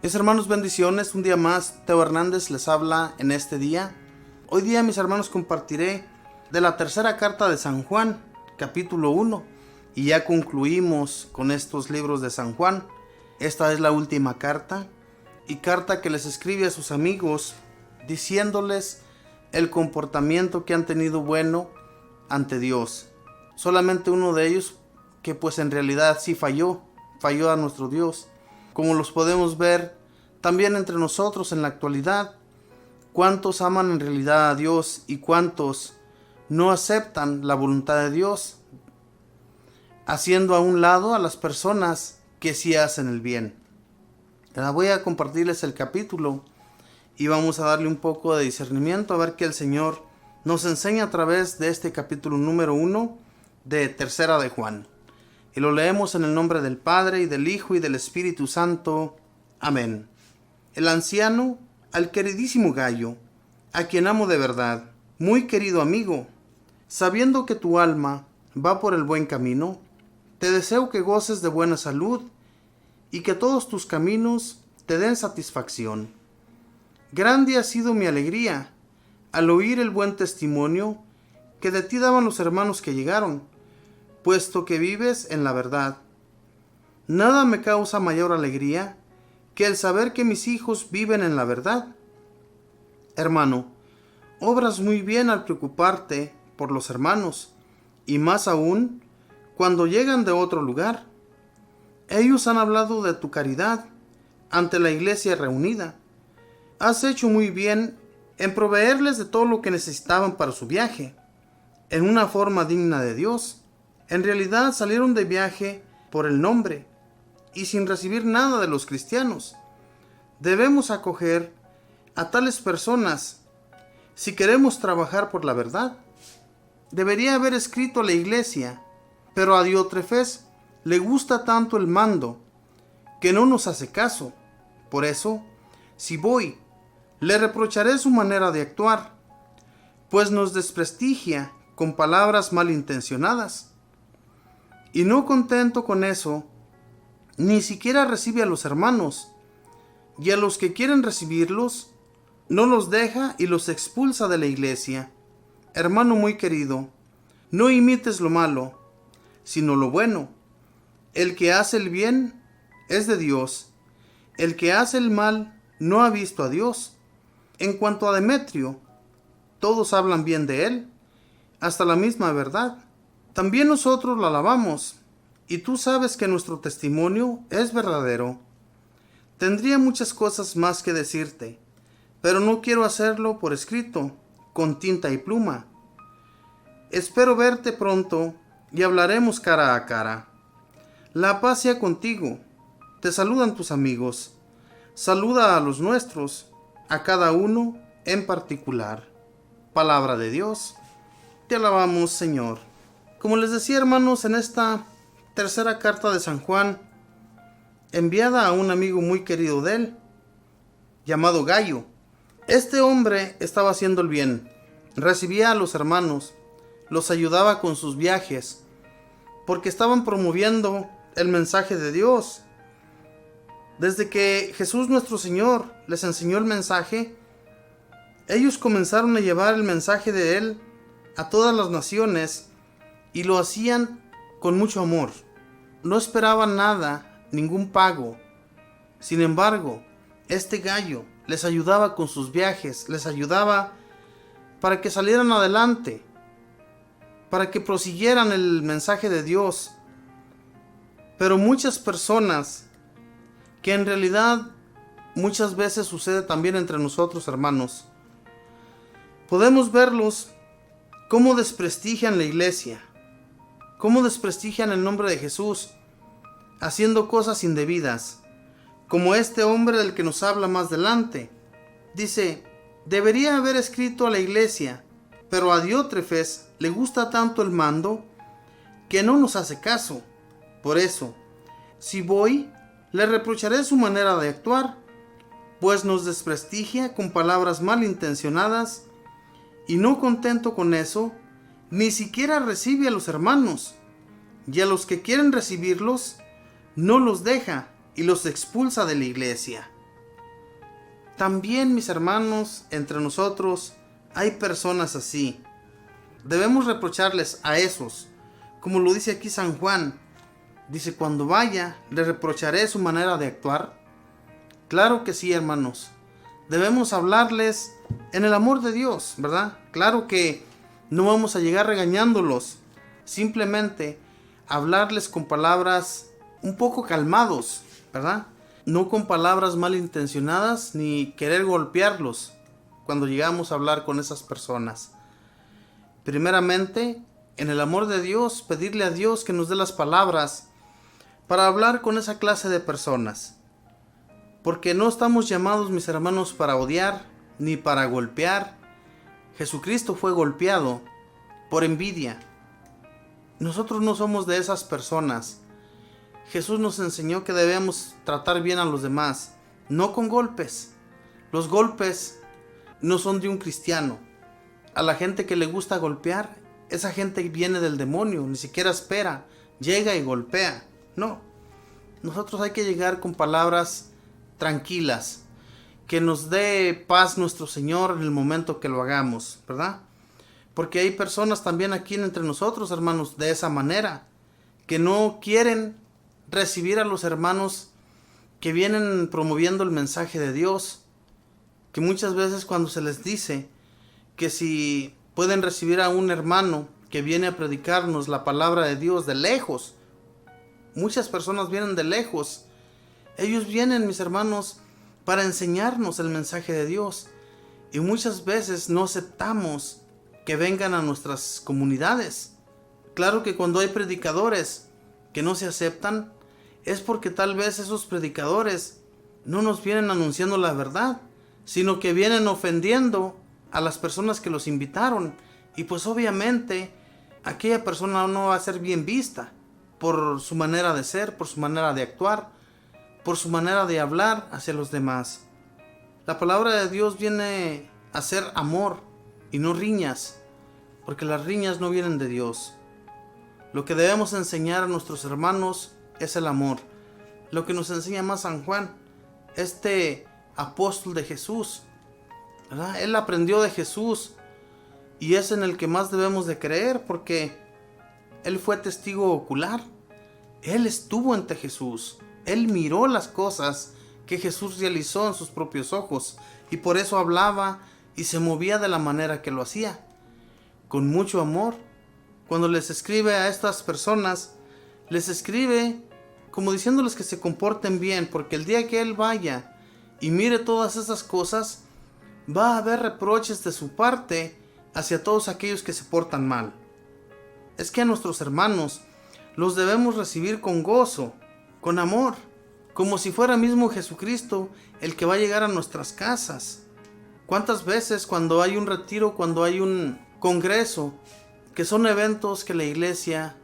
Mis hermanos, bendiciones. Un día más, Teo Hernández les habla en este día. Hoy día, mis hermanos, compartiré de la tercera carta de San Juan, capítulo 1. Y ya concluimos con estos libros de San Juan. Esta es la última carta. Y carta que les escribe a sus amigos, diciéndoles el comportamiento que han tenido bueno ante Dios. Solamente uno de ellos que pues en realidad sí falló a nuestro Dios. Como los podemos ver también entre nosotros en la actualidad, cuántos aman en realidad a Dios y cuántos no aceptan la voluntad de Dios, haciendo a un lado a las personas que sí hacen el bien. Voy a compartirles el capítulo y vamos a darle un poco de discernimiento a ver qué el Señor nos enseña a través de este capítulo número 1 de Tercera de Juan. Y lo leemos en el nombre del Padre, y del Hijo, y del Espíritu Santo. Amén. El anciano, al queridísimo Gayo, a quien amo de verdad, muy querido amigo, sabiendo que tu alma va por el buen camino, te deseo que goces de buena salud y que todos tus caminos te den satisfacción. Grande ha sido mi alegría al oír el buen testimonio que de ti daban los hermanos que llegaron, puesto que vives en la verdad. Nada me causa mayor alegría que el saber que mis hijos viven en la verdad. Hermano, obras muy bien al preocuparte por los hermanos, y más aún cuando llegan de otro lugar. Ellos han hablado de tu caridad ante la iglesia reunida. Has hecho muy bien en proveerles de todo lo que necesitaban para su viaje, en una forma digna de Dios. En realidad salieron de viaje por el nombre y sin recibir nada de los cristianos. Debemos acoger a tales personas si queremos trabajar por la verdad. Debería haber escrito a la iglesia, pero a Diótrefes le gusta tanto el mando que no nos hace caso. Por eso, si voy, le reprocharé su manera de actuar, pues nos desprestigia con palabras malintencionadas. Y no contento con eso, ni siquiera recibe a los hermanos, y a los que quieren recibirlos, no los deja y los expulsa de la iglesia. Hermano muy querido, no imites lo malo, sino lo bueno. El que hace el bien es de Dios. El que hace el mal no ha visto a Dios. En cuanto a Demetrio, todos hablan bien de él, hasta la misma verdad. También nosotros la alabamos, y tú sabes que nuestro testimonio es verdadero. Tendría muchas cosas más que decirte, pero no quiero hacerlo por escrito, con tinta y pluma. Espero verte pronto y hablaremos cara a cara. La paz sea contigo. Te saludan tus amigos. Saluda a los nuestros, a cada uno en particular. Palabra de Dios. Te alabamos, Señor. Como les decía, hermanos, en esta tercera carta de San Juan, enviada a un amigo muy querido de él, llamado Gayo. Este hombre estaba haciendo el bien, recibía a los hermanos, los ayudaba con sus viajes, porque estaban promoviendo el mensaje de Dios. Desde que Jesús nuestro Señor les enseñó el mensaje, ellos comenzaron a llevar el mensaje de Él a todas las naciones, y lo hacían con mucho amor. No esperaban nada, ningún pago. Sin embargo, este Gayo les ayudaba con sus viajes, les ayudaba para que salieran adelante, para que prosiguieran el mensaje de Dios. Pero muchas personas, que en realidad muchas veces sucede también entre nosotros, hermanos, podemos verlos cómo desprestigian la iglesia, cómo desprestigian el nombre de Jesús, haciendo cosas indebidas, como este hombre del que nos habla más adelante. Dice, debería haber escrito a la iglesia, pero a Diótrefes le gusta tanto el mando que no nos hace caso. Por eso, si voy, le reprocharé su manera de actuar, pues nos desprestigia con palabras malintencionadas, y no contento con eso, ni siquiera recibe a los hermanos, y a los que quieren recibirlos, no los deja y los expulsa de la iglesia. también, mis hermanos, entre nosotros hay personas así. Debemos reprocharles a esos, como lo dice aquí San Juan. Dice, cuando vaya, le reprocharé su manera de actuar. Claro que sí, hermanos. Debemos hablarles en el amor de Dios, ¿verdad? Claro que no vamos a llegar regañándolos. Simplemente hablarles con palabras un poco calmados, ¿verdad? No con palabras malintencionadas ni querer golpearlos cuando llegamos a hablar con esas personas. Primeramente, en el amor de Dios, pedirle a Dios que nos dé las palabras para hablar con esa clase de personas. Porque no estamos llamados, mis hermanos, para odiar ni para golpear. Jesucristo fue golpeado por envidia. Nosotros no somos de esas personas. Jesús nos enseñó que debemos tratar bien a los demás, no con golpes. Los golpes no son de un cristiano. A la gente que le gusta golpear, esa gente viene del demonio, ni siquiera espera, llega y golpea. No, nosotros hay que llegar con palabras tranquilas, que nos dé paz nuestro Señor en el momento que lo hagamos, ¿verdad? Porque hay personas también aquí entre nosotros, hermanos, de esa manera, que no quieren recibir a los hermanos que vienen promoviendo el mensaje de Dios, que muchas veces cuando se les dice que si pueden recibir a un hermano que viene a predicarnos la palabra de Dios de lejos, muchas personas vienen de lejos, ellos vienen, mis hermanos, para enseñarnos el mensaje de Dios, y muchas veces no aceptamos que vengan a nuestras comunidades. Claro que cuando hay predicadores que no se aceptan, es porque tal vez esos predicadores no nos vienen anunciando la verdad, sino que vienen ofendiendo a las personas que los invitaron. Y pues obviamente aquella persona no va a ser bien vista por su manera de ser, por su manera de actuar, por su manera de hablar hacia los demás. La palabra de Dios viene a ser amor y no riñas, porque las riñas no vienen de Dios. Lo que debemos enseñar a nuestros hermanos es el amor. Lo que nos enseña más San Juan, este apóstol de Jesús, ¿verdad? Él aprendió de Jesús y es en el que más debemos de creer, porque él fue testigo ocular. Él estuvo ante Jesús. Él miró las cosas que Jesús realizó en sus propios ojos, y por eso hablaba y se movía de la manera que lo hacía, con mucho amor. Cuando les escribe a estas personas, les escribe como diciéndoles que se comporten bien, porque el día que Él vaya y mire todas esas cosas, va a haber reproches de su parte hacia todos aquellos que se portan mal. Es que a nuestros hermanos los debemos recibir con gozo, con amor, como si fuera mismo Jesucristo el que va a llegar a nuestras casas. ¿Cuántas veces cuando hay un retiro, cuando hay un congreso, que son eventos que la iglesia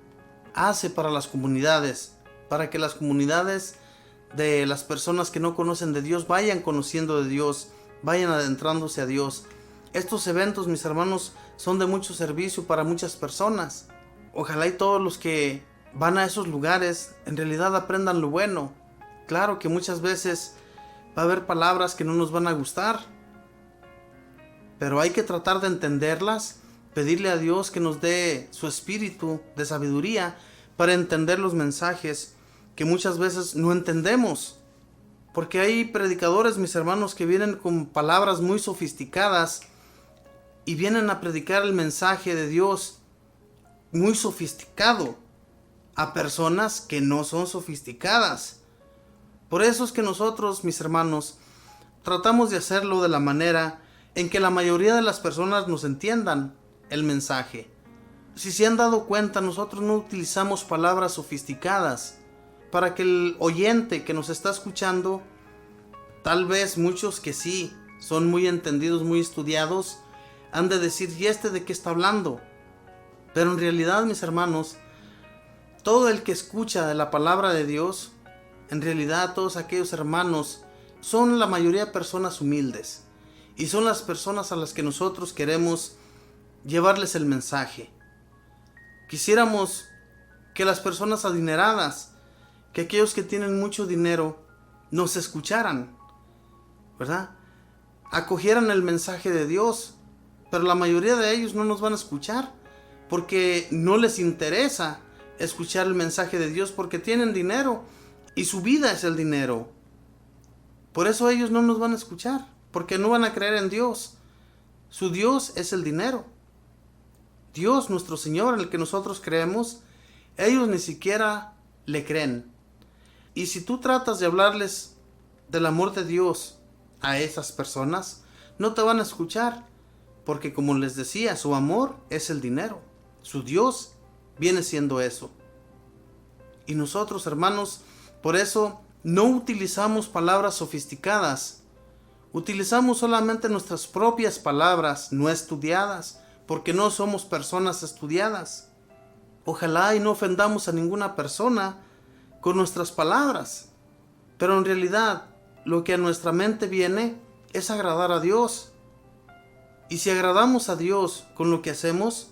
hace para las comunidades, para que las comunidades de las personas que no conocen de Dios vayan conociendo de Dios, vayan adentrándose a Dios? Estos eventos, mis hermanos, son de mucho servicio para muchas personas. Ojalá y todos los que van a esos lugares en realidad aprendan lo bueno. Claro que muchas veces va a haber palabras que no nos van a gustar, pero hay que tratar de entenderlas, pedirle a Dios que nos dé su espíritu de sabiduría para entender los mensajes que muchas veces no entendemos. Porque hay predicadores, mis hermanos, que vienen con palabras muy sofisticadas y vienen a predicar el mensaje de Dios muy sofisticado a personas que no son sofisticadas. Por eso es que nosotros, mis hermanos, tratamos de hacerlo de la manera en que la mayoría de las personas nos entiendan el mensaje. Si se han dado cuenta, nosotros no utilizamos palabras sofisticadas para que el oyente que nos está escuchando, tal vez muchos que sí son muy entendidos, muy estudiados, han de decir, ¿y este de qué está hablando? Pero en realidad, mis hermanos, todo el que escucha de la palabra de Dios, en realidad todos aquellos hermanos son la mayoría personas humildes, y son las personas a las que nosotros queremos llevarles el mensaje. Quisiéramos que las personas adineradas, que aquellos que tienen mucho dinero, nos escucharan, ¿verdad? acogieran el mensaje de Dios, pero la mayoría de ellos no nos van a escuchar porque no les interesa escuchar el mensaje de Dios, porque tienen dinero y su vida es el dinero. Por eso ellos no nos van a escuchar, porque no van a creer en Dios. Su Dios es el dinero. Dios, nuestro Señor, en el que nosotros creemos, ellos ni siquiera le creen. Y si tú tratas de hablarles del amor de Dios a esas personas, no te van a escuchar, porque como les decía, su amor es el dinero. Su Dios viene siendo eso. Y nosotros, hermanos, por eso no utilizamos palabras sofisticadas. Utilizamos solamente nuestras propias palabras, no estudiadas, porque no somos personas estudiadas. Ojalá y no ofendamos a ninguna persona con nuestras palabras. Pero en realidad, lo que a nuestra mente viene es agradar a Dios. Y si agradamos a Dios con lo que hacemos,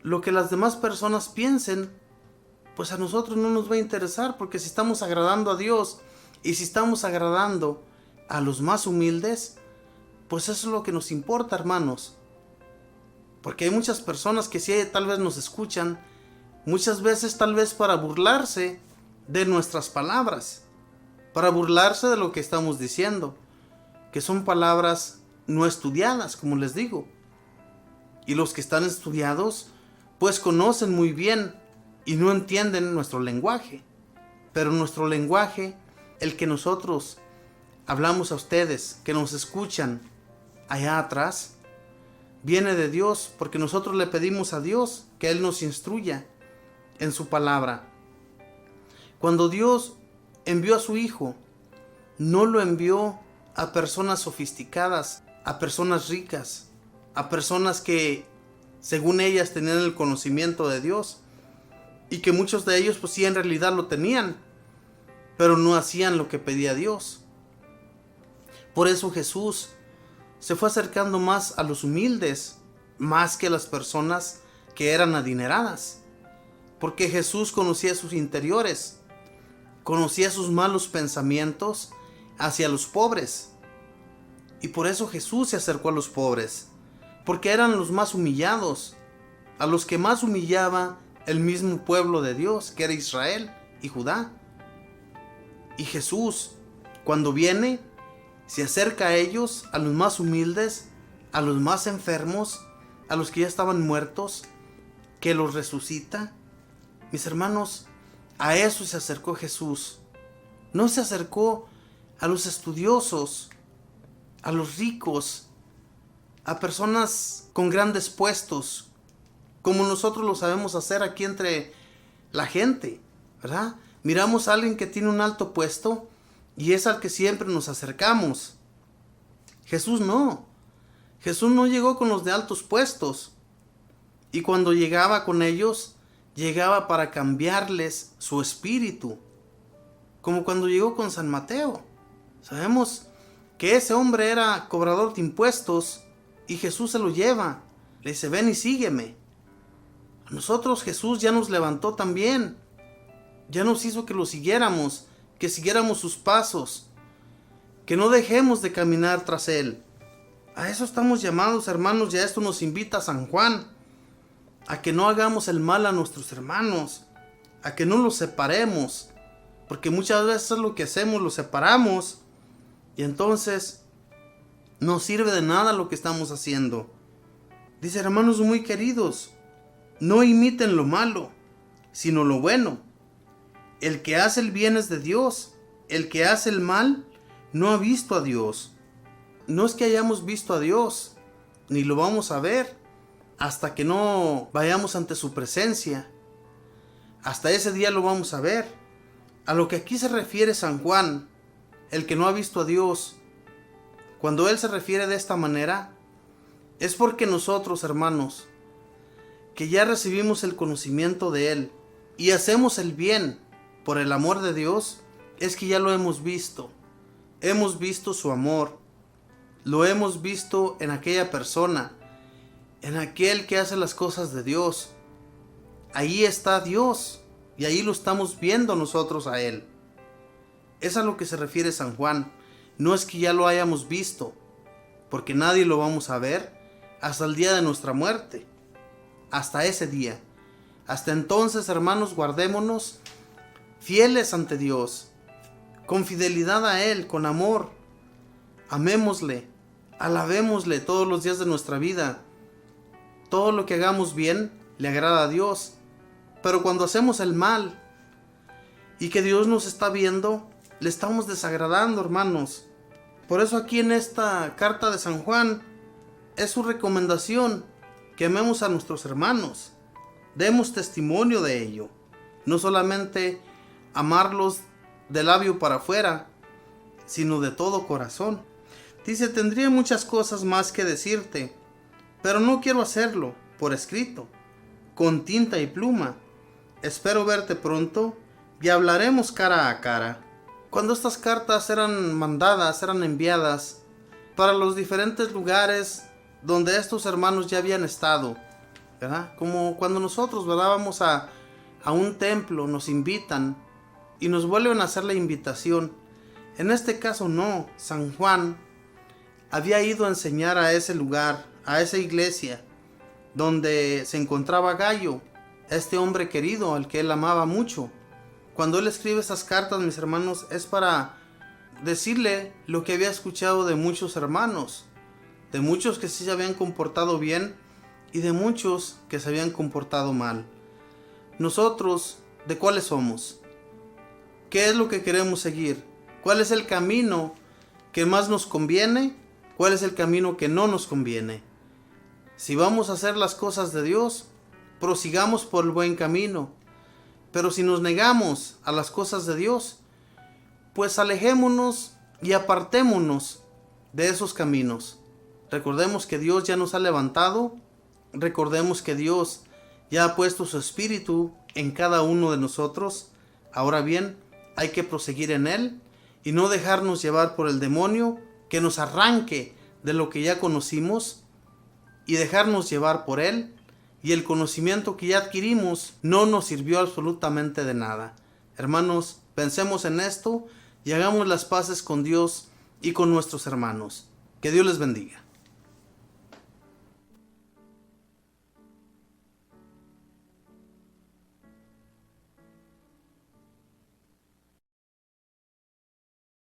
lo que las demás personas piensen, pues a nosotros no nos va a interesar, porque si estamos agradando a Dios y si estamos agradando a los más humildes, pues eso es lo que nos importa, hermanos. Porque hay muchas personas que sí tal vez nos escuchan, muchas veces tal vez para burlarse de nuestras palabras, para burlarse de lo que estamos diciendo, que son palabras no estudiadas, como les digo. Y los que están estudiados, pues conocen muy bien y no entienden nuestro lenguaje. Pero nuestro lenguaje, el que nosotros hablamos a ustedes, que nos escuchan allá atrás, viene de Dios, porque nosotros le pedimos a Dios que Él nos instruya en su palabra. Cuando Dios envió a su Hijo, no lo envió a personas sofisticadas, a personas ricas, a personas que según ellas tenían el conocimiento de Dios, y que muchos de ellos pues sí en realidad lo tenían, pero no hacían lo que pedía Dios. Por eso Jesús se fue acercando más a los humildes, más que a las personas que eran adineradas, porque Jesús conocía sus interiores, conocía sus malos pensamientos hacia los pobres. Y por eso Jesús se acercó a los pobres, porque eran los más humillados, a los que más humillaba el mismo pueblo de Dios, que era Israel y Judá. Y Jesús, cuando viene, se acerca a ellos, a los más humildes, a los más enfermos, a los que ya estaban muertos, que los resucita. Mis hermanos, a eso se acercó Jesús. No se acercó a los estudiosos, a los ricos, a personas con grandes puestos, como nosotros lo sabemos hacer aquí entre la gente, ¿verdad? Miramos a alguien que tiene un alto puesto y es al que siempre nos acercamos. Jesús no. Jesús no llegó con los de altos puestos. Y cuando llegaba con ellos, llegaba para cambiarles su espíritu. Como cuando llegó con San Mateo. Sabemos que ese hombre era cobrador de impuestos y Jesús se lo lleva. Le dice, ven y sígueme. A nosotros Jesús ya nos levantó también. Ya nos hizo que lo siguiéramos, que siguiéramos sus pasos, que no dejemos de caminar tras Él. A eso estamos llamados, hermanos, y a esto nos invita San Juan, a que no hagamos el mal a nuestros hermanos, a que no los separemos, porque muchas veces es lo que hacemos, los separamos, y entonces no sirve de nada lo que estamos haciendo. Dice, hermanos muy queridos, no imiten lo malo, sino lo bueno. El que hace el bien es de Dios, el que hace el mal no ha visto a Dios. No es que hayamos visto a Dios, ni lo vamos a ver, hasta que no vayamos ante su presencia. Hasta ese día lo vamos a ver. A lo que aquí se refiere San Juan, el que no ha visto a Dios, cuando él se refiere de esta manera, es porque nosotros, hermanos, que ya recibimos el conocimiento de Él y hacemos el bien por el amor de Dios, es que ya lo hemos visto. Hemos visto su amor. Lo hemos visto en aquella persona, en aquel que hace las cosas de Dios. Ahí está Dios y ahí lo estamos viendo nosotros a Él. Es a lo que se refiere San Juan. no es que ya lo hayamos visto, porque nadie lo vamos a ver hasta el día de nuestra muerte, hasta ese día. Hasta entonces, hermanos, guardémonos fieles ante Dios, con fidelidad a Él, con amor. Amémosle, alabémosle todos los días de nuestra vida. Todo lo que hagamos bien le agrada a Dios. Pero cuando hacemos el mal y que Dios nos está viendo, le estamos desagradando, hermanos. Por eso aquí en esta carta de San Juan es su recomendación que amemos a nuestros hermanos. Demos testimonio de ello. No solamente amarlos de labio para afuera, sino de todo corazón. Dice, tendría muchas cosas más que decirte, pero no quiero hacerlo por escrito, con tinta y pluma. Espero verte pronto y hablaremos cara a cara. Cuando estas cartas eran mandadas, eran enviadas para los diferentes lugares donde estos hermanos ya habían estado, ¿verdad? Como cuando nosotros, ¿verdad?, vamos a un templo, nos invitan y nos vuelven a hacer la invitación. En este caso no, San Juan había ido a enseñar a ese lugar, a esa iglesia donde se encontraba Gayo, este hombre querido al que él amaba mucho. Cuando él escribe esas cartas, mis hermanos, es para decirle lo que había escuchado de muchos hermanos, de muchos que sí se habían comportado bien y de muchos que se habían comportado mal. Nosotros, ¿de cuáles somos? ¿Qué es lo que queremos seguir? ¿Cuál es el camino que más nos conviene? ¿Cuál es el camino que no nos conviene? Si vamos a hacer las cosas de Dios, prosigamos por el buen camino. Pero si nos negamos a las cosas de Dios, pues alejémonos y apartémonos de esos caminos. Recordemos que Dios ya nos ha levantado. Recordemos que Dios ya ha puesto su espíritu en cada uno de nosotros. Ahora bien, hay que proseguir en Él y no dejarnos llevar por el demonio que nos arranque de lo que ya conocimos y dejarnos llevar por Él. Y el conocimiento que ya adquirimos no nos sirvió absolutamente de nada. Hermanos, pensemos en esto y hagamos las paces con Dios y con nuestros hermanos. Que Dios les bendiga.